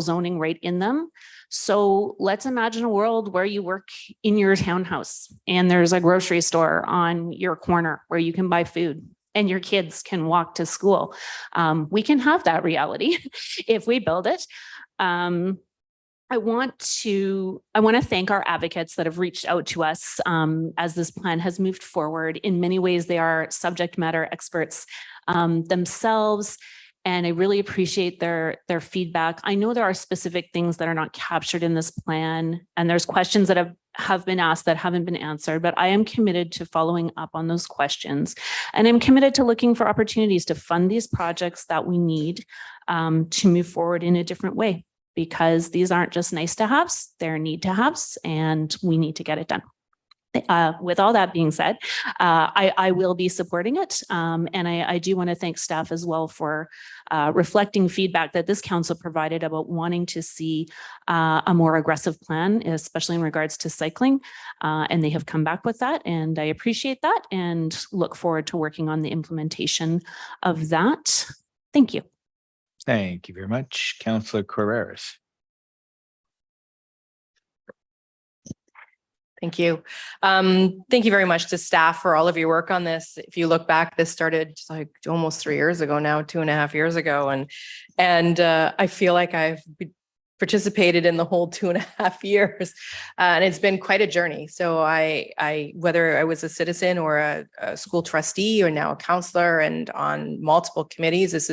zoning right in them. So let's imagine a world where you work in your townhouse and there's a grocery store on your corner where you can buy food and your kids can walk to school. We can have that reality if we build it. I want to thank our advocates that have reached out to us as this plan has moved forward. In many ways, they are subject matter experts themselves, and I really appreciate their feedback. I know there are specific things that are not captured in this plan, and there's questions that have been asked that haven't been answered, but I am committed to following up on those questions. And I'm committed to looking for opportunities to fund these projects that we need to move forward in a different way, because these aren't just nice to haves, they're need to haves, and we need to get it done. With all that being said, I will be supporting it. And I do want to thank staff as well for reflecting feedback that this council provided about wanting to see a more aggressive plan, especially in regards to cycling. And they have come back with that, and I appreciate that and look forward to working on the implementation of that. Thank you. Thank you very much. Councillor Carreras. Thank you. Thank you very much to staff for all of your work on this. If you look back, this started like almost 3 years ago now, 2.5 years ago. And I feel like I've participated in the whole 2.5 years. And it's been quite a journey. So whether I was a citizen or a school trustee or now a counselor and on multiple committees, this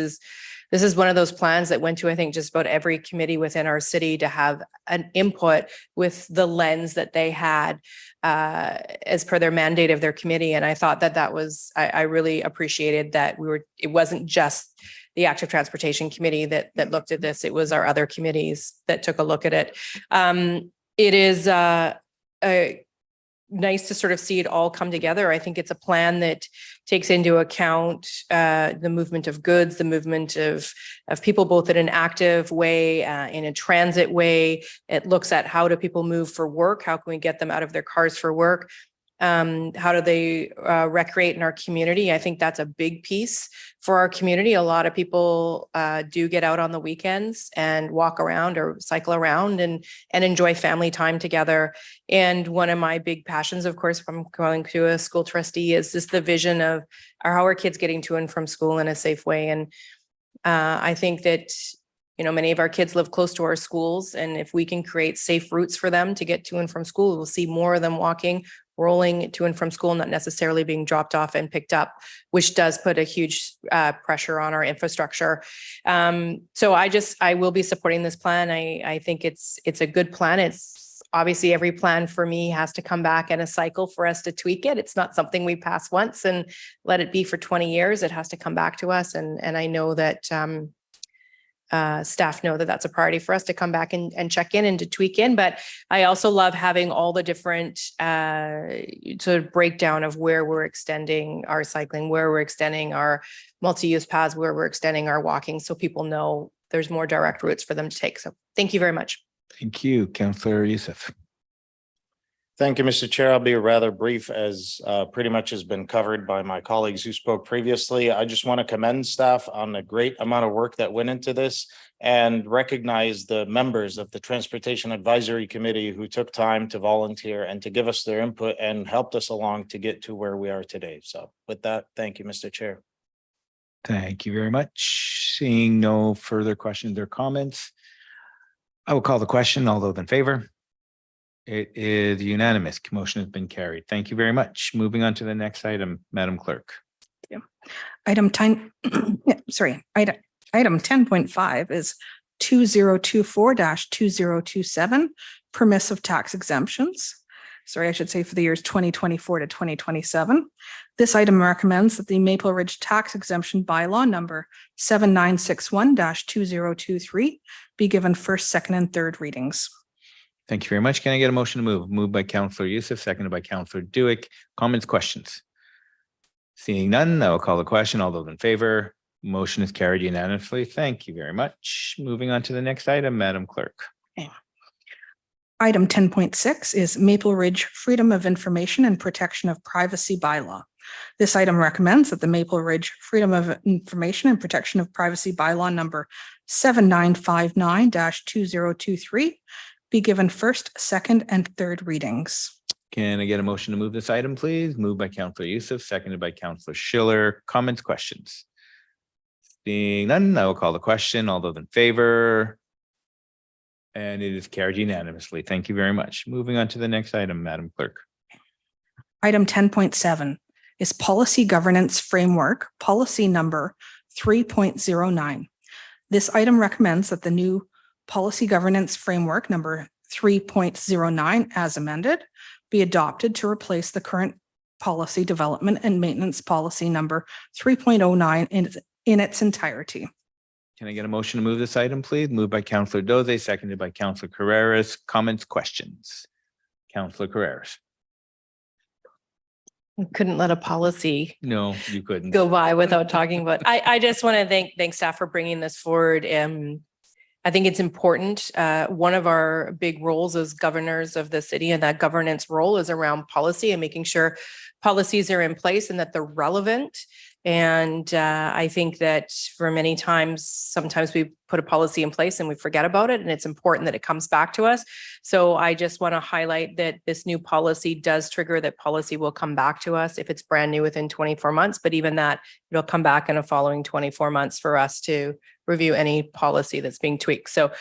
is one of those plans that went to, I think, just about every committee within our city to have an input with the lens that they had as per their mandate of their committee. And I thought that was, I really appreciated that it wasn't just the Active Transportation Committee that looked at this. It was our other committees that took a look at it. It is nice to sort of see it all come together. I think it's a plan that takes into account the movement of goods, the movement of people, both in an active way, in a transit way. It looks at how do people move for work? How can we get them out of their cars for work? How do they recreate in our community? I think that's a big piece for our community. A lot of people do get out on the weekends and walk around or cycle around and enjoy family time together. And one of my big passions, of course, from going to a school trustee is just the vision of how are kids getting to and from school in a safe way. And I think that many of our kids live close to our schools, and if we can create safe routes for them to get to and from school, we'll see more of them rolling to and from school, not necessarily being dropped off and picked up, which does put a huge pressure on our infrastructure. So I will be supporting this plan. I think it's a good plan. It's obviously every plan for me has to come back in a cycle for us to tweak it. It's not something we pass once and let it be for 20 years. It has to come back to us. And I know that staff know that that's a priority for us to come back and check in and to tweak in. But I also love having all the different sort of breakdown of where we're extending our cycling, where we're extending our multi-use paths, where we're extending our walking, so people know there's more direct routes for them to take. So thank you very much. Thank you, Councillor Youssef. Thank you, Mr. Chair. I'll be rather brief, as pretty much has been covered by my colleagues who spoke previously. I just want to commend staff on the great amount of work that went into this and recognize the members of the Transportation Advisory Committee who took time to volunteer and to give us their input and helped us along to get to where we are today. So with that, thank you, Mr. Chair. Thank you very much. Seeing no further questions or comments, I will call the question. All those in favor? It is unanimous. Motion has been carried. Thank you very much. Moving on to the next item, Madam Clerk. Yeah. Item 10.5 is 2024-2027 permissive tax exemptions. Sorry, I should say for the years 2024 to 2027. This item recommends that the Maple Ridge tax exemption bylaw number 7961-2023 be given first, second, and third readings. Thank you very much. Can I get a motion to move? Moved by Councillor Youssef, seconded by Councillor Duick. Comments, questions? Seeing none, I will call the question. All those in favor? Motion is carried unanimously. Thank you very much. Moving on to the next item, Madam Clerk. Okay. Item 10.6 is Maple Ridge Freedom of Information and Protection of Privacy Bylaw. This item recommends that the Maple Ridge Freedom of Information and Protection of Privacy Bylaw number 7959-2023 be given first, second, and third readings. Can I get a motion to move this item, please? Moved by Counselor Youssef, seconded by Counselor Schiller. Comments, questions? Seeing none, I will call the question. All those in favor? And it is carried unanimously. Thank you very much. Moving on to the next item, Madam Clerk. Item 10.7 is Policy Governance Framework, policy number 3.09. This item recommends that the new Policy Governance Framework number 3.09 as amended be adopted to replace the current Policy Development and Maintenance Policy number 3.09 in its entirety. Can I get a motion to move this item, please? Moved by Counselor Doze, seconded by Counselor Carreras. Comments, questions? Counselor Carreras. Couldn't let a policy No, you couldn't. go by without talking about. I just want to thank staff for bringing this forward. I think it's important. One of our big roles as governors of the city, and that governance role is around policy and making sure policies are in place and that they're relevant. And I think that for many times, sometimes we put a policy in place and we forget about it, and it's important that it comes back to us. So I just want to highlight that this new policy does trigger that policy will come back to us if it's brand new within 24 months, but even that it'll come back in the following 24 months for us to review any policy that's being tweaked. So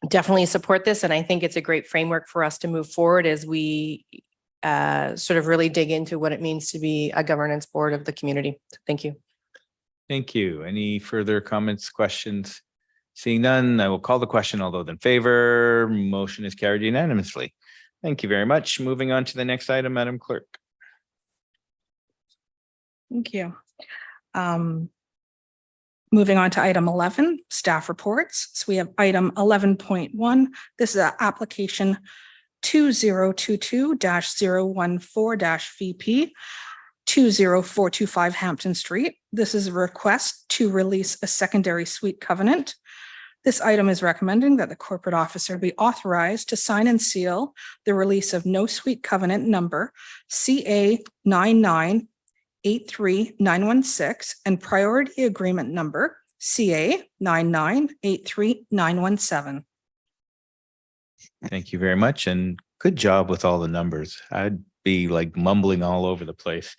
definitely support this. And I think it's a great framework for us to move forward as we sort of really dig into what it means to be a governance board of the community. Thank you. Thank you. Any further comments, questions? Seeing none, I will call the question. All those in favor, motion is carried unanimously. Thank you very much. Moving on to the next item, Madam Clerk. Thank you. Moving on to item 11, staff reports. So we have item 11.1. This is an application 2022-014-VP 20425 Hampton Street. This is a request to release a secondary suite covenant. This item is recommending that the corporate officer be authorized to sign and seal the release of no suite covenant number CA 9983916 and priority agreement number CA 9983917. Thank you very much, and good job with all the numbers. I'd be like mumbling all over the place.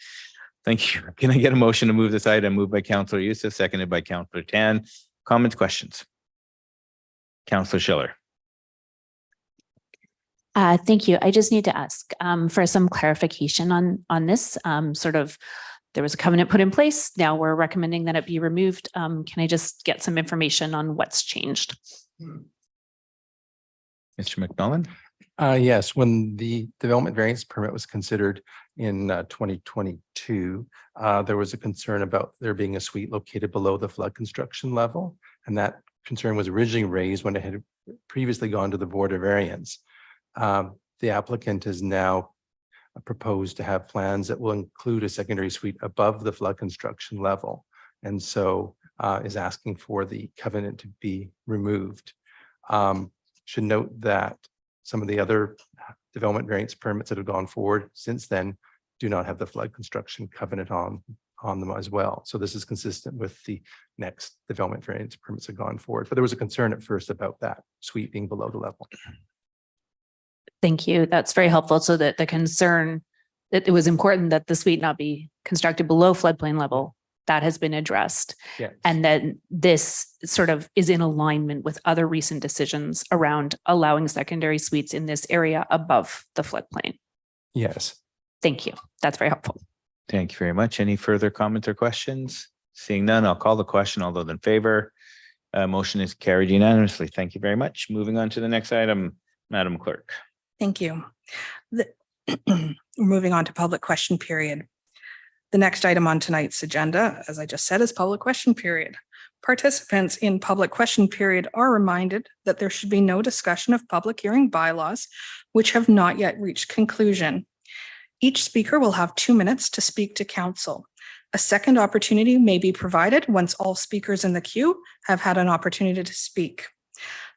Thank you. Can I get a motion to move this item? Moved by Counselor Youssef, seconded by Counselor Tan. Comments, questions? Counselor Schiller. Thank you. I just need to ask for some clarification on this. There was a covenant put in place. Now we're recommending that it be removed. Can I just get some information on what's changed? Mr. McMillan. Yes, when the development variance permit was considered in 2022, there was a concern about there being a suite located below the flood construction level. And that concern was originally raised when it had previously gone to the Board of Variance. The applicant has now proposed to have plans that will include a secondary suite above the flood construction level. And so is asking for the covenant to be removed. Should note that some of the other development variance permits that have gone forward since then do not have the flood construction covenant on them as well. So this is consistent with the next development variance permits that have gone forward. But there was a concern at first about that suite being below the level. Thank you. That's very helpful. So that the concern that it was important that the suite not be constructed below floodplain level, that has been addressed. Yes. And then this sort of is in alignment with other recent decisions around allowing secondary suites in this area above the floodplain. Yes. Thank you. That's very helpful. Thank you very much. Any further comments or questions? Seeing none, I'll call the question. All those in favor, motion is carried unanimously. Thank you very much. Moving on to the next item, Madam Clerk. Thank you. We're moving on to public question period. The next item on tonight's agenda, as I just said, is public question period. Participants in public question period are reminded that there should be no discussion of public hearing bylaws which have not yet reached conclusion. Each speaker will have 2 minutes to speak to council. A second opportunity may be provided once all speakers in the queue have had an opportunity to speak.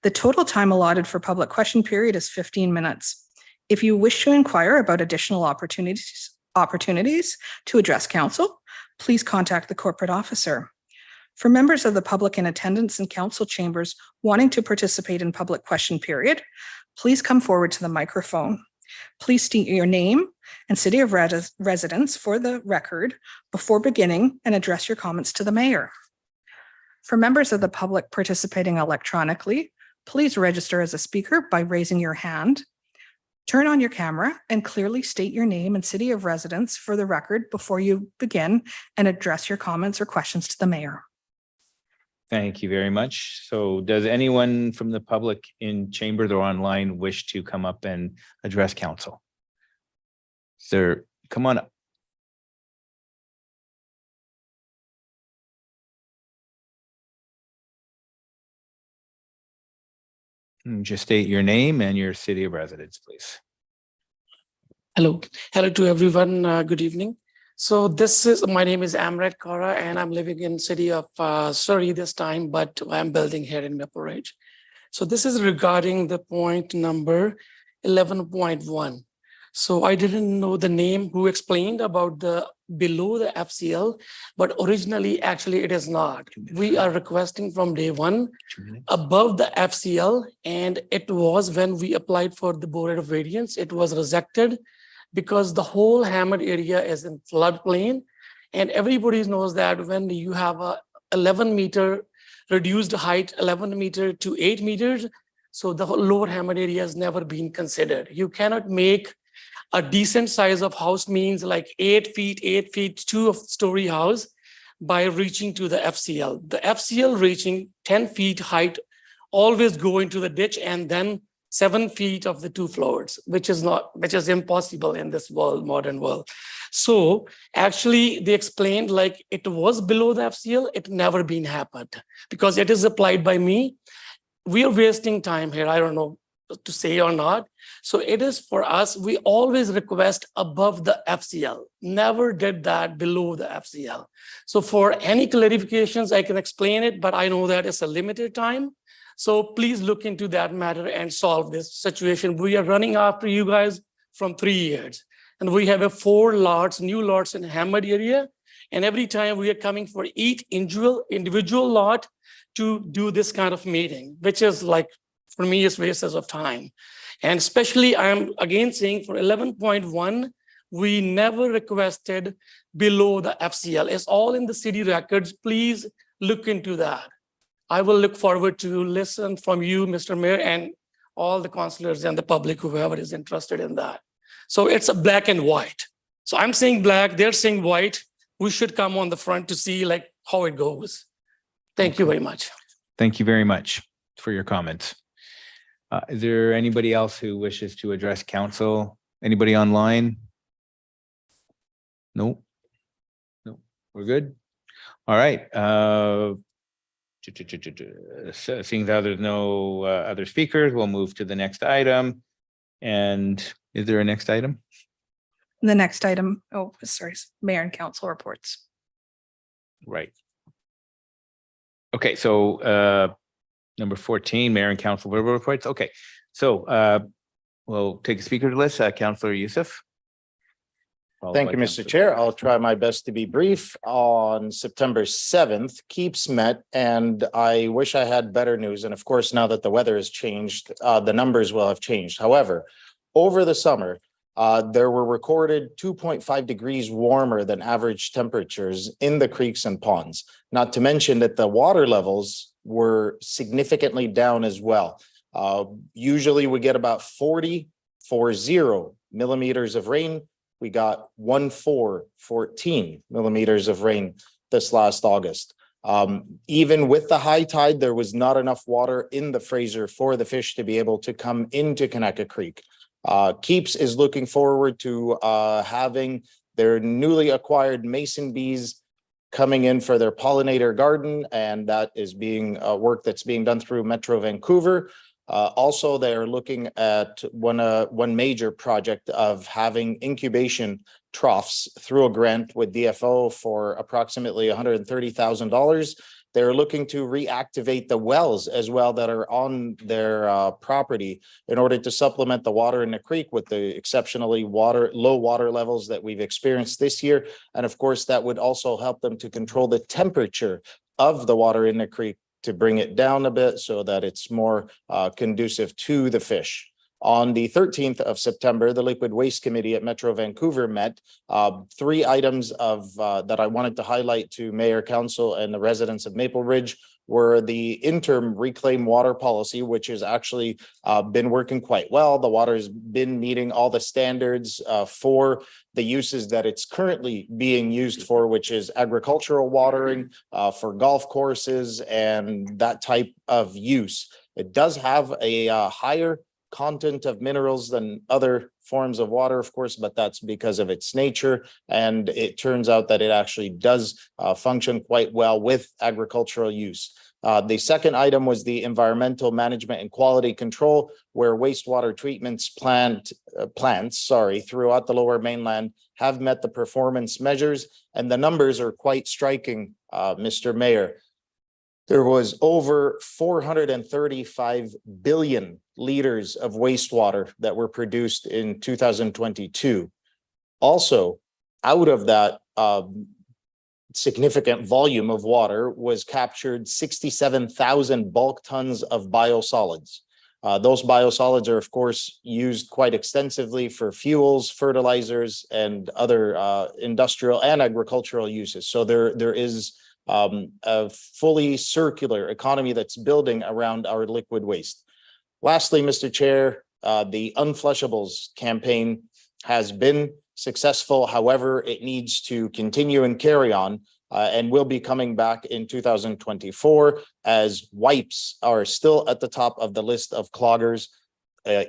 The total time allotted for public question period is 15 minutes. If you wish to inquire about additional opportunities opportunities to address council, please contact the corporate officer. For members of the public in attendance in council chambers wanting to participate in public question period, please come forward to the microphone. Please state your name and city of residence for the record before beginning and address your comments to the mayor. For members of the public participating electronically, please register as a speaker by raising your hand. Turn on your camera and clearly state your name and city of residence for the record before you begin and address your comments or questions to the mayor. Thank you very much. So does anyone from the public in chambers or online wish to come up and address council? Sir, come on up. Just state your name and your city of residence, please. Hello to everyone. Good evening. So my name is Amrit Kaura and I'm living in city of Surrey this time, but I'm building here in Maple Ridge. So this is regarding the point number 11.1. So I didn't know the name who explained about the below the FCL, but originally actually it is not. We are requesting from day one above the FCL, and it was when we applied for the board of variance, it was rejected because the whole hammered area is in floodplain, and everybody knows that when you have a 11 meter reduced height, 11 meter to 8 meters, so the lower hammered area has never been considered. You cannot make a decent size of house, means like 8 feet, 2-story house by reaching to the FCL. The FCL reaching 10 feet height always go into the ditch and then 7 feet of the 2 floors, which is impossible in this world, modern world. So actually they explained like it was below the FCL, it never been happened because it is applied by me. We are wasting time here. I don't know to say or not. So it is for us, we always request above the FCL, never did that below the FCL. So for any clarifications, I can explain it, but I know that it's a limited time. So please look into that matter and solve this situation. We are running after you guys from 3 years, and we have 4 lots, new lots in Hamad area. And every time we are coming for each individual lot to do this kind of meeting, which is like, for me, it's wastes of time. And especially I'm again saying for 11.1, we never requested below the FCL. It's all in the city records. Please look into that. I will look forward to listen from you, Mr. Mayor, and all the councillors and the public, whoever is interested in that. So it's a black and white. So I'm saying black, they're saying white. We should come on the front to see like how it goes. Thank you very much. Thank you very much for your comments. Is there anybody else who wishes to address council? Anybody online? No. We're good. All right. Seeing that there's no other speakers, we'll move to the next item. And is there a next item? The next item, mayor and council reports. Right. Okay, so number 14, mayor and council reports. Okay, so we'll take a speaker list. Councillor Youssef. Thank you, Mr. Chair. I'll try my best to be brief. On September 7th, Keeps met, and I wish I had better news. And of course, now that the weather has changed, the numbers will have changed. However, over the summer, there were recorded 2.5 degrees warmer than average temperatures in the creeks and ponds. Not to mention that the water levels were significantly down as well. Usually we get about 40 millimeters of rain. We got 14 millimeters of rain this last August. Even with the high tide, there was not enough water in the Fraser for the fish to be able to come into Conecuh Creek. Keeps is looking forward to having their newly acquired mason bees coming in for their pollinator garden, and that is being work that's being done through Metro Vancouver. Also, they're looking at one major project of having incubation troughs through a grant with DFO for approximately $130,000 They're looking to reactivate the wells as well that are on their property in order to supplement the water in the creek with the exceptionally low water levels that we've experienced this year. And of course, that would also help them to control the temperature of the water in the creek to bring it down a bit so that it's more conducive to the fish. On the 13th of September, the Liquid Waste Committee at Metro Vancouver met. 3 items of that I wanted to highlight to Mayor, Council, and the residents of Maple Ridge were the interim reclaim water policy, which has actually been working quite well. The water has been meeting all the standards for the uses that it's currently being used for, which is agricultural watering for golf courses and that type of use. It does have a higher content of minerals than other forms of water, of course, but that's because of its nature. And it turns out that it actually does function quite well with agricultural use. The second item was the environmental management and quality control, where wastewater treatments plants throughout the Lower Mainland have met the performance measures, and the numbers are quite striking, Mr. Mayor. There was over 435 billion liters of wastewater that were produced in 2022. Also, out of that significant volume of water was captured 67,000 bulk tons of biosolids. Those biosolids are, of course, used quite extensively for fuels, fertilizers, and other industrial and agricultural uses. So there is a fully circular economy that's building around our liquid waste. Lastly, Mr. Chair, the Unflushables campaign has been successful. However, it needs to continue and carry on and will be coming back in 2024 as wipes are still at the top of the list of cloggers.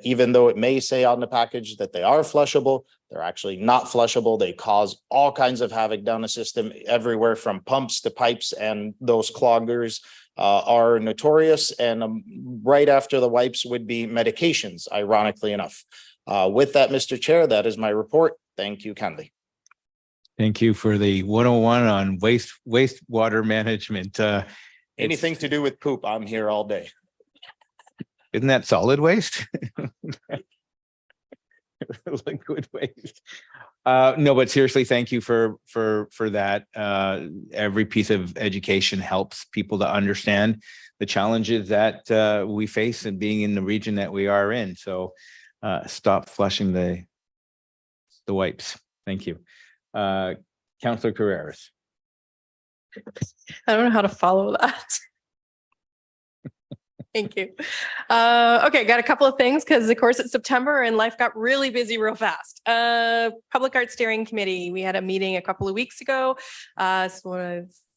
Even though it may say on the package that they are flushable, they're actually not flushable. They cause all kinds of havoc down the system, everywhere from pumps to pipes, and those cloggers are notorious. And right after the wipes would be medications, ironically enough. With that, Mr. Chair, that is my report. Thank you kindly. Thank you for the 101 on wastewater management. Anything to do with poop, I'm here all day. Isn't that solid waste? Liquid waste. No, but seriously, thank you for that. Every piece of education helps people to understand the challenges that we face in being in the region that we are in. So stop flushing the wipes. Thank you. Councillor Carreras. I don't know how to follow that. Thank you. Okay, got a couple of things because of course it's September and life got really busy real fast. Public Art Steering Committee, we had a meeting a couple of weeks ago.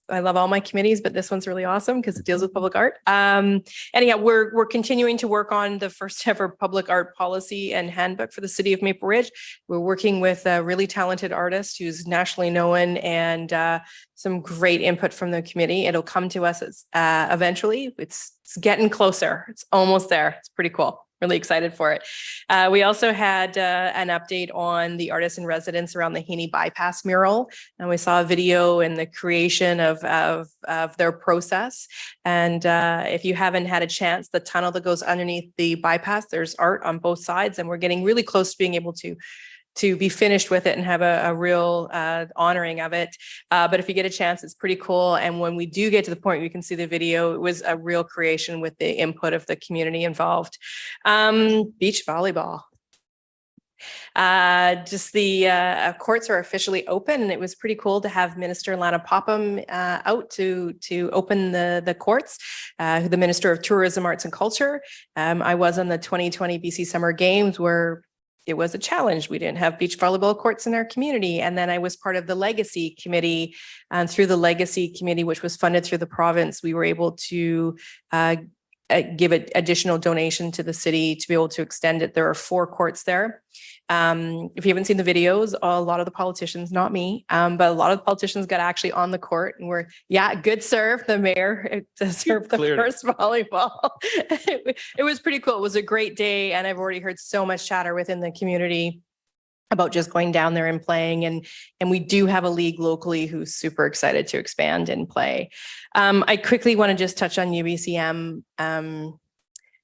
I love all my committees, but this one's really awesome because it deals with public art. Anyhow, we're continuing to work on the first ever public art policy and handbook for the city of Maple Ridge. We're working with a really talented artist who's nationally known and some great input from the committee. It'll come to us eventually. It's getting closer. It's almost there. It's pretty cool. Really excited for it. We also had an update on the artists in residence around the Heaney Bypass mural. And we saw a video in the creation of their process. And if you haven't had a chance, the tunnel that goes underneath the bypass, there's art on both sides. And we're getting really close to being able to be finished with it and have a real honoring of it. But if you get a chance, it's pretty cool. And when we do get to the point where you can see the video, it was a real creation with the input of the community involved. Beach volleyball. Just the courts are officially open, and it was pretty cool to have Minister Lana Popham out to open the courts, the Minister of Tourism, Arts and Culture. I was on the 2020 BC Summer Games where it was a challenge. We didn't have beach volleyball courts in our community. And then I was part of the Legacy Committee, and through the Legacy Committee, which was funded through the province, we were able to give an additional donation to the city to be able to extend it. There are 4 courts there. If you haven't seen the videos, a lot of the politicians, not me, but a lot of the politicians got actually on the court and were, good serve, the mayor to serve the first volleyball. It was pretty cool. It was a great day. And I've already heard so much chatter within the community about just going down there and playing. And we do have a league locally who's super excited to expand and play. I quickly want to just touch on UBCM.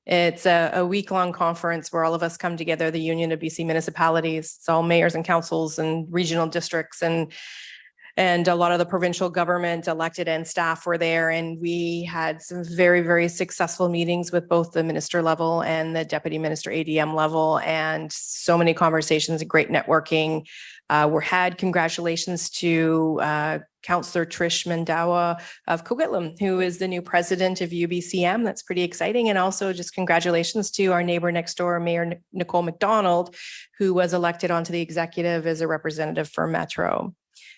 It's a week-long conference where all of us come together, the Union of BC Municipalities. It's all mayors and councils and regional districts, and a lot of the provincial government elected and staff were there. And we had some very, very successful meetings with both the minister level and the deputy minister ADM level, and so many conversations and great networking were had. Congratulations to Councillor Trish Mandawa of Coquitlam, who is the new president of UBCM. That's pretty exciting. And also just congratulations to our neighbor next door, Mayor Nicole McDonald, who was elected onto the executive as a representative for Metro.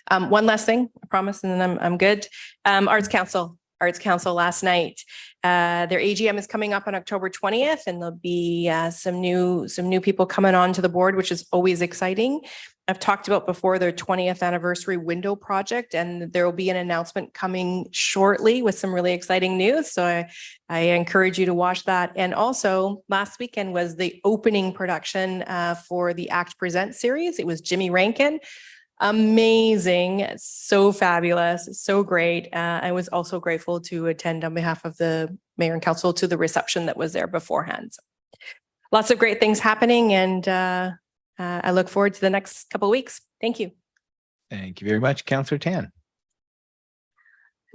One last thing, I promise, and then I'm good. Arts Council last night. Their AGM is coming up on October 20th, and there'll be some new people coming on to the board, which is always exciting. I've talked about before their 20th anniversary window project, and there will be an announcement coming shortly with some really exciting news. So I encourage you to watch that. And also last weekend was the opening production for the Act Present series. It was Jimmy Rankin. Amazing, so fabulous, so great. I was also grateful to attend on behalf of the mayor and council to the reception that was there beforehand. So, lots of great things happening, and I look forward to the next couple of weeks. Thank you. Thank you very much, Councillor Tan.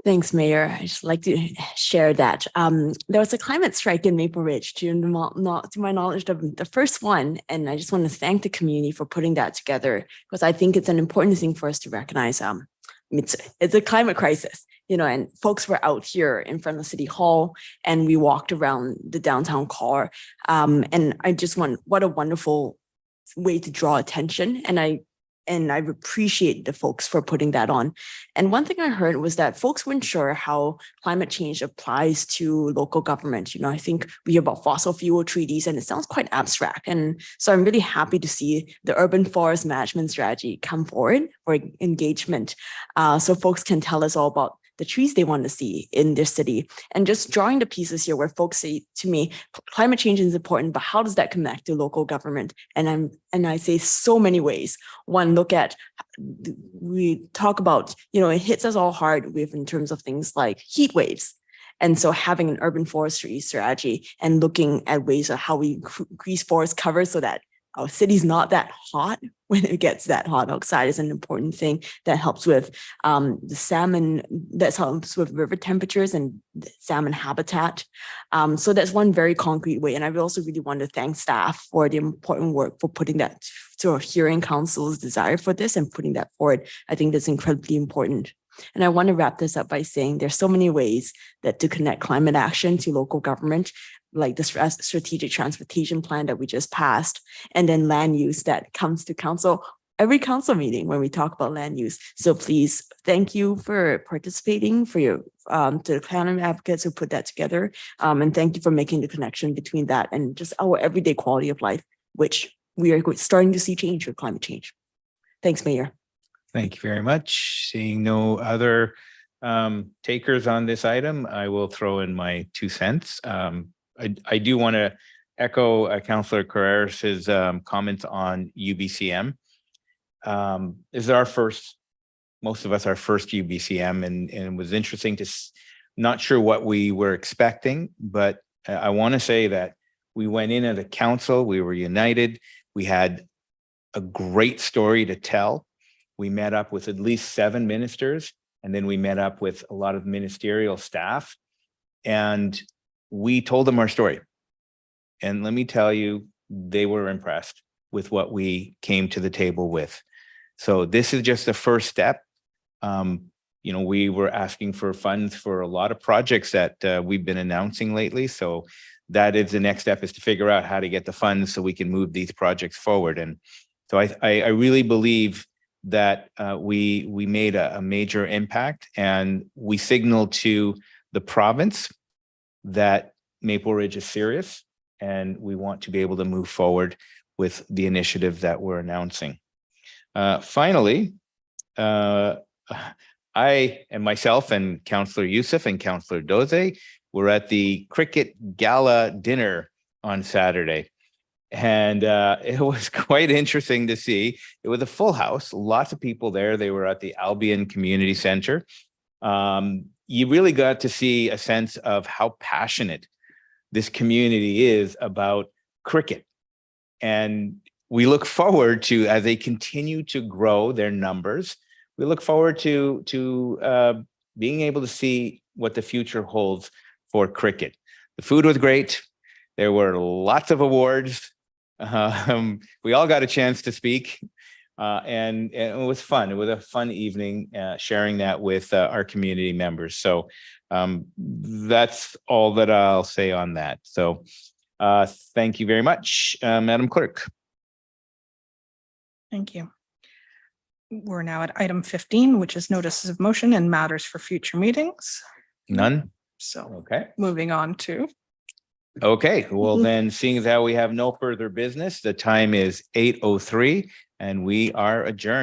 Thanks, Mayor. I just like to share that there was a climate strike in Maple Ridge, to my knowledge, the first one. And I just want to thank the community for putting that together, because I think it's an important thing for us to recognize. It's a climate crisis, and folks were out here in front of City Hall, and we walked around the downtown core. And I just what a wonderful way to draw attention. And I appreciate the folks for putting that on. And one thing I heard was that folks weren't sure how climate change applies to local government. I think we hear about fossil fuel treaties, and it sounds quite abstract. And so I'm really happy to see the urban forest management strategy come forward for engagement, so folks can tell us all about the trees they want to see in their city. And just drawing the pieces here where folks say to me, climate change is important, but how does that connect to local government? And I say so many ways. One, we talk about, it hits us all hard in terms of things like heat waves. And so having an urban forestry strategy and looking at ways of how we increase forest cover so that our city's not that hot when it gets that hot outside is an important thing that helps with the salmon, that helps with river temperatures and salmon habitat. So that's one very concrete way. And I also really want to thank staff for the important work for putting that, sort of hearing council's desire for this and putting that forward. I think that's incredibly important. And I want to wrap this up by saying there's so many ways that to connect climate action to local government, like the strategic transportation plan that we just passed, and then land use that comes to council, every council meeting when we talk about land use. So please, thank you for participating, for your to the climate advocates who put that together. And thank you for making the connection between that and just our everyday quality of life, which we are starting to see change with climate change. Thanks, Mayor. Thank you very much. Seeing no other takers on this item, I will throw in my 2 cents. I do want to echo Councillor Carreras' comments on UBCM. This is our first, most of us, our first UBCM, and it was interesting to, not sure what we were expecting, but I want to say that we went in as a council, we were united, we had a great story to tell. We met up with at least 7 ministers, and then we met up with a lot of ministerial staff, and we told them our story. And let me tell you, they were impressed with what we came to the table with. So this is just the first step. We were asking for funds for a lot of projects that we've been announcing lately. So that is the next step, is to figure out how to get the funds so we can move these projects forward. And so I really believe that we made a major impact, and we signaled to the province that Maple Ridge is serious, and we want to be able to move forward with the initiative that we're announcing. Finally, I and myself and Councillor Youssef and Councillor Doze were at the Cricket Gala dinner on Saturday. And it was quite interesting to see. It was a full house, lots of people there. They were at the Albion Community Center. You really got to see a sense of how passionate this community is about cricket. And we look forward to, as they continue to grow their numbers, we look forward to being able to see what the future holds for cricket. The food was great. There were lots of awards. We all got a chance to speak, and it was fun. It was a fun evening sharing that with our community members. So that's all that I'll say on that. So thank you very much, Madam Clerk. Thank you. We're now at item 15, which is notices of motion and matters for future meetings. None? So Okay. moving on to Okay, well then, seeing as how we have no further business, the time is 8:03 and we are adjourned.